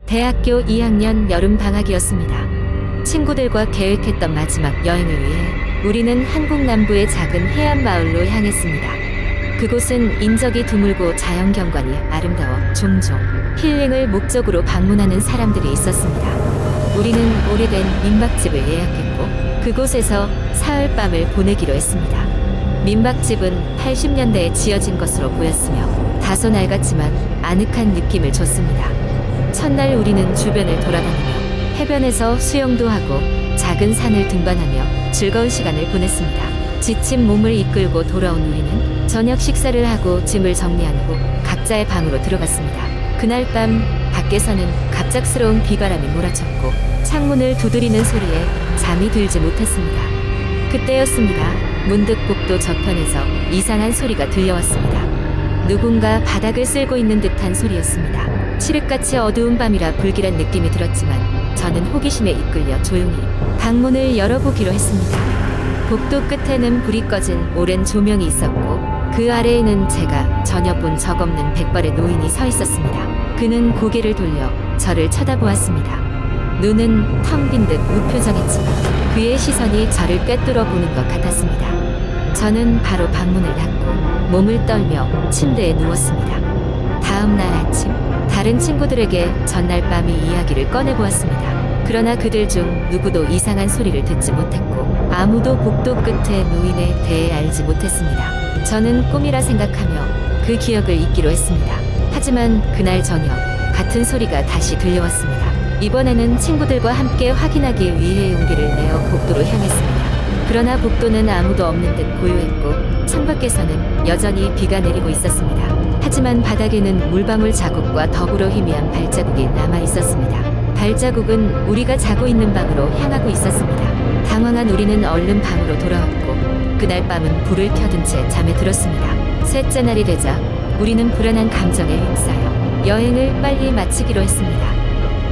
대학교 2학년 여름방학이었습니다. 친구들과 계획했던 마지막 여행을 위해 우리는 한국 남부의 작은 해안 마을로 향했습니다. 그곳은 인적이 드물고 자연경관이 아름다워 종종 힐링을 목적으로 방문하는 사람들이 있었습니다. 우리는 오래된 민박집을 예약했고 그곳에서 사흘밤을 보내기로 했습니다. 민박집은 80년대에 지어진 것으로 보였으며 다소 낡았지만 아늑한 느낌을 줬습니다. 첫날 우리는 주변을 돌아다니며 해변에서 수영도 하고 작은 산을 등반하며 즐거운 시간을 보냈습니다. 지친 몸을 이끌고 돌아온 우리는 저녁 식사를 하고 짐을 정리한 후 각자의 방으로 들어갔습니다. 그날 밤 밖에서는 갑작스러운 비바람이 몰아쳤고 창문을 두드리는 소리에 잠이 들지 못했습니다. 그때였습니다. 문득 복도 저편에서 이상한 소리가 들려왔습니다. 누군가 바닥을 쓸고 있는 듯한 소리였습니다. 칠흑같이 어두운 밤이라 불길한 느낌이 들었지만 저는 호기심에 이끌려 조용히 방문을 열어보기로 했습니다. 복도 끝에는 불이 꺼진 오랜 조명이 있었고 그 아래에는 제가 전혀 본 적 없는 백발의 노인이 서 있었습니다. 그는 고개를 돌려 저를 쳐다보았습니다. 눈은 텅 빈 듯 무표정했지만 그의 시선이 저를 꿰뚫어 보는 것 같았습니다. 저는 바로 방문을 닫고 몸을 떨며 침대에 누웠습니다. 다음 날 아침 다른 친구들에게 전날 밤의 이야기를 꺼내보았습니다. 그러나 그들 중 누구도 이상한 소리를 듣지 못했고 아무도 복도 끝의 노인에 대해 알지 못했습니다. 저는 꿈이라 생각하며 그 기억을 잊기로 했습니다. 하지만 그날 저녁 같은 소리가 다시 들려왔습니다. 이번에는 친구들과 함께 확인하기 위해 용기를 내어 복도로 향했습니다. 그러나 복도는 아무도 없는 듯 고요했고 창밖에서는 여전히 비가 내리고 있었습니다. 하지만 바닥에는 물방울 자국과 더불어 희미한 발자국이 남아 있었습니다. 발자국은 우리가 자고 있는 방으로 향하고 있었습니다. 당황한 우리는 얼른 방으로 돌아왔고 그날 밤은 불을 켜둔 채 잠에 들었습니다. 셋째 날이 되자 우리는 불안한 감정에 휩싸여 여행을 빨리 마치기로 했습니다.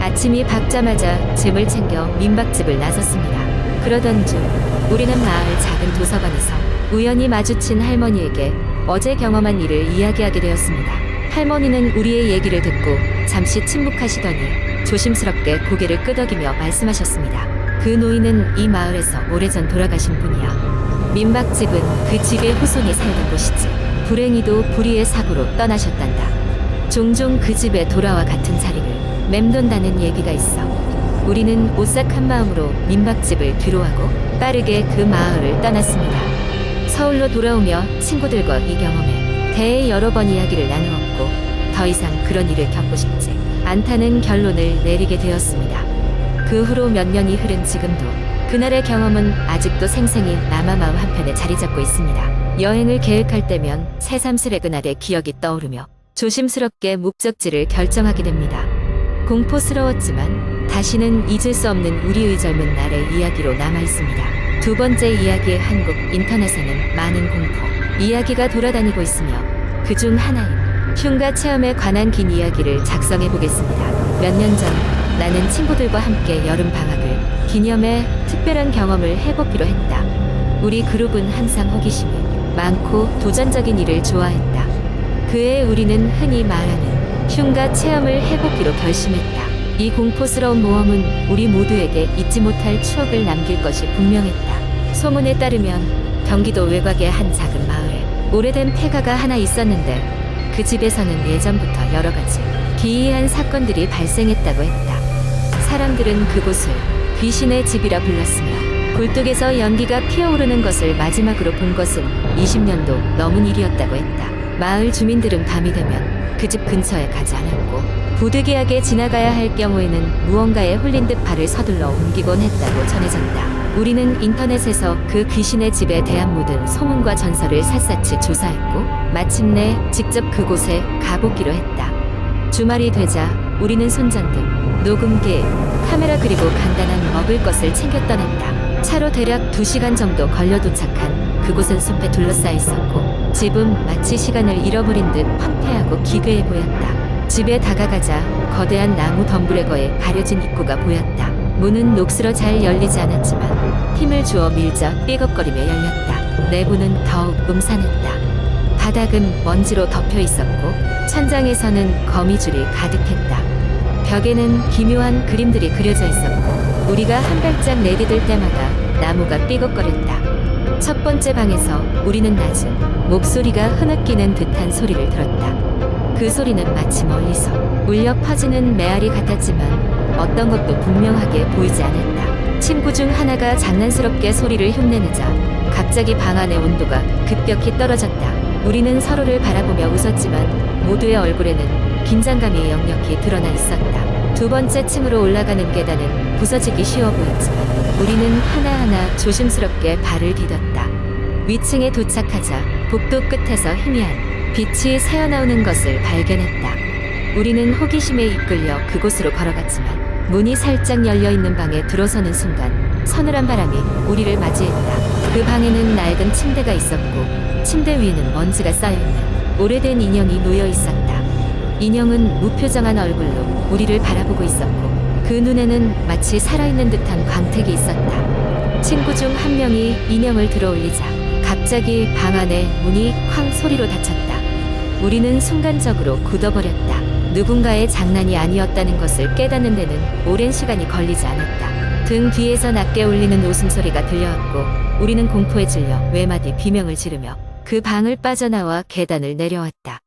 아침이 밝자마자 짐을 챙겨 민박집을 나섰습니다. 그러던 중 우리는 마을 작은 도서관에서 우연히 마주친 할머니에게 어제 경험한 일을 이야기하게 되었습니다. 할머니는 우리의 얘기를 듣고 잠시 침묵하시더니 조심스럽게 고개를 끄덕이며 말씀하셨습니다. 그 노인은 이 마을에서 오래전 돌아가신 분이야. 민박집은 그 집의 후손이 살던 곳이지. 불행히도 불의의 사고로 떠나셨단다. 종종 그 집에 돌아와 같은 자리를 맴돈다는 얘기가 있어. 우리는 오싹한 마음으로 민박집을 뒤로하고 빠르게 그 마을을 떠났습니다. 서울로 돌아오며 친구들과 이 경험에 대해 여러 번 이야기를 나누었고 더 이상 그런 일을 겪고 싶지 않다는 결론을 내리게 되었습니다. 그 후로 몇 년이 흐른 지금도 그날의 경험은 아직도 생생히 남아 마음 한편에 자리 잡고 있습니다. 여행을 계획할 때면 새삼스레 그날의 기억이 떠오르며 조심스럽게 목적지를 결정하게 됩니다. 공포스러웠지만 다시는 잊을 수 없는 우리의 젊은 날의 이야기로 남아 있습니다. 두 번째 이야기의 한국 인터넷에는 많은 공포 이야기가 돌아다니고 있으며 그중 하나인 흉가 체험에 관한 긴 이야기를 작성해 보겠습니다. 몇 년 전 나는 친구들과 함께 여름 방학을 기념해 특별한 경험을 해보기로 했다. 우리 그룹은 항상 호기심이 많고 도전적인 일을 좋아했다. 그해 우리는 흔히 말하는 흉가 체험을 해보기로 결심했다. 이 공포스러운 모험은 우리 모두에게 잊지 못할 추억을 남길 것이 분명했다. 소문에 따르면 경기도 외곽의 한 작은 마을에 오래된 폐가가 하나 있었는데 그 집에서는 예전부터 여러 가지 기이한 사건들이 발생했다고 했다. 사람들은 그곳을 귀신의 집이라 불렀으며 굴뚝에서 연기가 피어오르는 것을 마지막으로 본 것은 20년도 넘은 일이었다고 했다. 마을 주민들은 밤이 되면 그 집 근처에 가지 않았고 부득이하게 지나가야 할 경우에는 무언가에 홀린 듯 발을 서둘러 옮기곤 했다고 전해졌다. 우리는 인터넷에서 그 귀신의 집에 대한 모든 소문과 전설을 샅샅이 조사했고 마침내 직접 그곳에 가보기로 했다. 주말이 되자 우리는 손전등, 녹음기, 카메라 그리고 간단한 먹을 것을 챙겨 떠났다. 차로 대략 2시간 정도 걸려 도착한 그곳은 숲에 둘러싸여 있었고 집은 마치 시간을 잃어버린 듯 황폐하고 기괴해 보였다. 집에 다가가자 거대한 나무 덤브레거에 가려진 입구가 보였다. 문은 녹슬어 잘 열리지 않았지만 힘을 주어 밀자 삐걱거리며 열렸다. 내부는 더욱 음산했다. 바닥은 먼지로 덮여 있었고 천장에서는 거미줄이 가득했다. 벽에는 기묘한 그림들이 그려져 있었고 우리가 한 발짝 내디딜 때마다 나무가 삐걱거렸다. 첫 번째 방에서 우리는 낮은 목소리가 흐느끼는 듯한 소리를 들었다. 그 소리는 마치 멀리서 울려 퍼지는 메아리 같았지만 어떤 것도 분명하게 보이지 않았다. 친구 중 하나가 장난스럽게 소리를 흉내내자 갑자기 방 안의 온도가 급격히 떨어졌다. 우리는 서로를 바라보며 웃었지만 모두의 얼굴에는 긴장감이 역력히 드러나 있었다. 두 번째 층으로 올라가는 계단은 부서지기 쉬워 보였지만 우리는 하나하나 조심스럽게 발을 디뎠다. 위층에 도착하자 복도 끝에서 희미한 빛이 새어나오는 것을 발견했다. 우리는 호기심에 이끌려 그곳으로 걸어갔지만 문이 살짝 열려있는 방에 들어서는 순간 서늘한 바람이 우리를 맞이했다. 그 방에는 낡은 침대가 있었고 침대 위에는 먼지가 쌓여있는 오래된 인형이 놓여 있었다. 인형은 무표정한 얼굴로 우리를 바라보고 있었고 그 눈에는 마치 살아있는 듯한 광택이 있었다. 친구 중 한 명이 인형을 들어올리자 갑자기 방 안에 문이 쾅 소리로 닫혔다. 우리는 순간적으로 굳어버렸다. 누군가의 장난이 아니었다는 것을 깨닫는 데는 오랜 시간이 걸리지 않았다. 등 뒤에서 낮게 울리는 웃음소리가 들려왔고 우리는 공포에 질려 외마디 비명을 지르며 그 방을 빠져나와 계단을 내려왔다.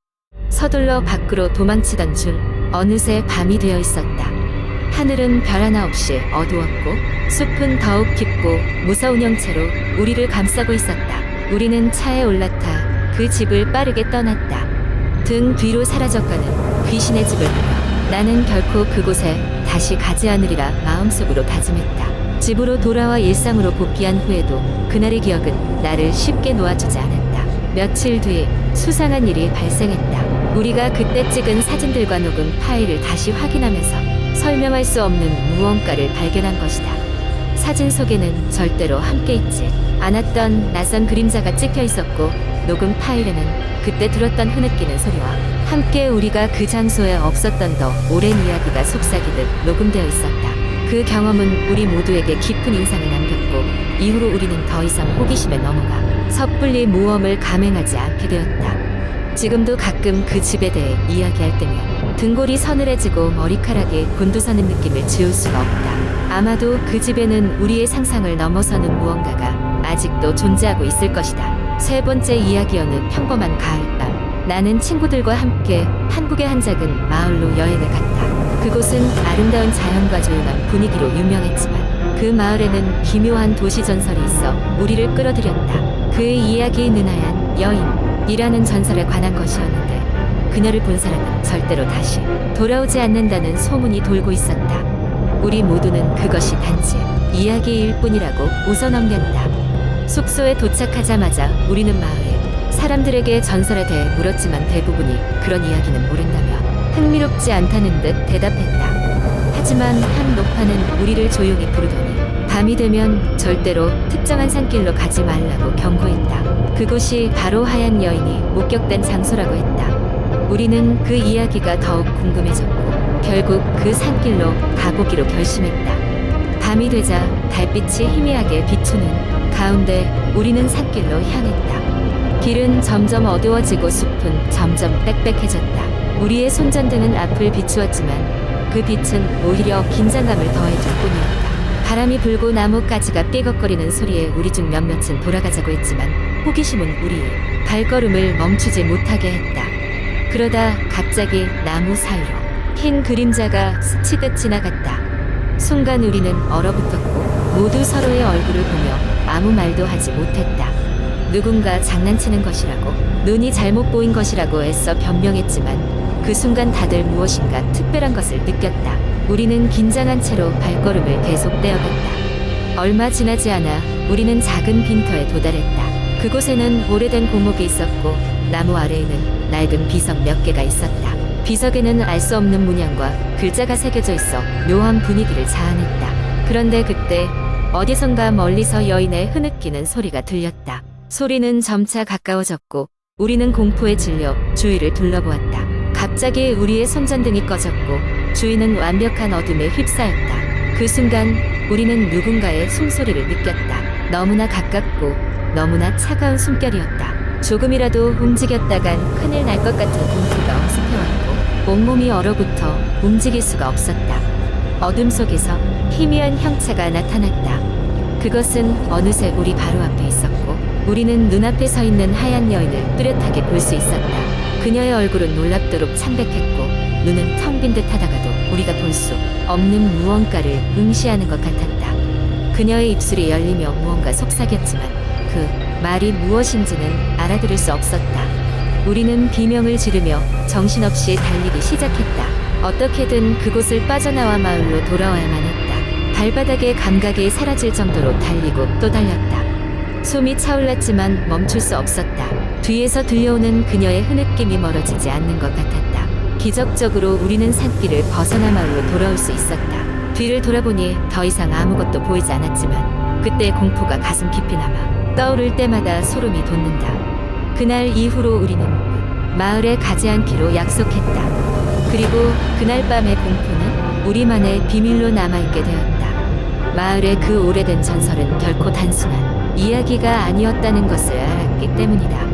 서둘러 밖으로 도망치던 중 어느새 밤이 되어 있었다. 하늘은 별 하나 없이 어두웠고 숲은 더욱 깊고 무서운 형체로 우리를 감싸고 있었다. 우리는 차에 올라타 그 집을 빠르게 떠났다. 등 뒤로 사라져가는 귀신의 집을 보며 나는 결코 그곳에 다시 가지 않으리라 마음속으로 다짐했다. 집으로 돌아와 일상으로 복귀한 후에도 그날의 기억은 나를 쉽게 놓아주지 않았다. 며칠 뒤 수상한 일이 발생했다. 우리가 그때 찍은 사진들과 녹음 파일을 다시 확인하면서 설명할 수 없는 무언가를 발견한 것이다. 사진 속에는 절대로 함께 있지 않았던 낯선 그림자가 찍혀 있었고 녹음 파일에는 그때 들었던 흐느끼는 소리와 함께 우리가 그 장소에 없었던 더 오랜 이야기가 속삭이듯 녹음되어 있었다. 그 경험은 우리 모두에게 깊은 인상을 남겼고 이후로 우리는 더 이상 호기심에 넘어가 섣불리 모험을 감행하지 않게 되었다. 지금도 가끔 그 집에 대해 이야기할 때면 등골이 서늘해지고 머리카락이 곤두서는 느낌을 지울 수가 없다. 아마도 그 집에는 우리의 상상을 넘어서는 무언가가 아직도 존재하고 있을 것이다. 세 번째 이야기여는 평범한 가을밤. 나는 친구들과 함께 한국의 한 작은 마을로 여행을 갔다. 그곳은 아름다운 자연과 조용한 분위기로 유명했지만 그 마을에는 기묘한 도시 전설이 있어 우리를 끌어들였다. 그의 이야기 느나얀 여인이라는 전설에 관한 것이었는데 그녀를 본 사람은 절대로 다시 돌아오지 않는다는 소문이 돌고 있었다. 우리 모두는 그것이 단지 이야기일 뿐이라고 웃어넘겼다. 숙소에 도착하자마자 우리는 마을의 사람들에게 전설에 대해 물었지만 대부분이 그런 이야기는 모른다며 흥미롭지 않다는 듯 대답했다. 하지만 한 노파는 우리를 조용히 부르더니 밤이 되면 절대로 특정한 산길로 가지 말라고 경고했다. 그곳이 바로 하얀 여인이 목격된 장소라고 했다. 우리는 그 이야기가 더욱 궁금해졌고 결국 그 산길로 가보기로 결심했다. 밤이 되자 달빛이 희미하게 비추는 가운데 우리는 산길로 향했다. 길은 점점 어두워지고 숲은 점점 빽빽해졌다. 우리의 손전등은 앞을 비추었지만 그 빛은 오히려 긴장감을 더해줄 뿐이었다. 바람이 불고 나뭇가지가 삐걱거리는 소리에 우리 중 몇몇은 돌아가자고 했지만 호기심은 우리의 발걸음을 멈추지 못하게 했다. 그러다 갑자기 나무 사이로 흰 그림자가 스치듯 지나갔다. 순간 우리는 얼어붙었고 모두 서로의 얼굴을 보며 아무 말도 하지 못했다. 누군가 장난치는 것이라고, 눈이 잘못 보인 것이라고 애써 변명했지만 그 순간 다들 무엇인가 특별한 것을 느꼈다. 우리는 긴장한 채로 발걸음을 계속 떼어갔다. 얼마 지나지 않아 우리는 작은 빈터에 도달했다. 그곳에는 오래된 고목이 있었고 나무 아래에는 낡은 비석 몇 개가 있었다. 비석에는 알 수 없는 문양과 글자가 새겨져 있어 묘한 분위기를 자아냈다. 그런데 그때 어디선가 멀리서 여인의 흐느끼는 소리가 들렸다. 소리는 점차 가까워졌고 우리는 공포에 질려 주위를 둘러보았다. 갑자기 우리의 손전등이 꺼졌고 주위는 완벽한 어둠에 휩싸였다. 그 순간 우리는 누군가의 숨소리를 느꼈다. 너무나 가깝고 너무나 차가운 숨결이었다. 조금이라도 움직였다간 큰일 날 것 같은 공포가 엄습해왔고 온몸이 얼어붙어 움직일 수가 없었다. 어둠 속에서 희미한 형체가 나타났다. 그것은 어느새 우리 바로 앞에 있었고 우리는 눈앞에 서 있는 하얀 여인을 뚜렷하게 볼 수 있었다. 그녀의 얼굴은 놀랍도록 창백했고 눈은 텅 빈 듯하다가도 우리가 볼 수 없는 무언가를 응시하는 것 같았다. 그녀의 입술이 열리며 무언가 속삭였지만 그 말이 무엇인지는 알아들을 수 없었다. 우리는 비명을 지르며 정신없이 달리기 시작했다. 어떻게든 그곳을 빠져나와 마을로 돌아와야만 했다. 발바닥의 감각이 사라질 정도로 달리고 또 달렸다. 숨이 차올랐지만 멈출 수 없었다. 뒤에서 들려오는 그녀의 흐느낌이 멀어지지 않는 것 같았다. 기적적으로 우리는 산길을 벗어나 마을로 돌아올 수 있었다. 뒤를 돌아보니 더 이상 아무것도 보이지 않았지만 그때의 공포가 가슴 깊이 남아 떠오를 때마다 소름이 돋는다. 그날 이후로 우리는 마을에 가지 않기로 약속했다. 그리고 그날 밤의 공포는 우리만의 비밀로 남아있게 되었다. 마을의 그 오래된 전설은 결코 단순한 이야기가 아니었다는 것을 알았기 때문이다.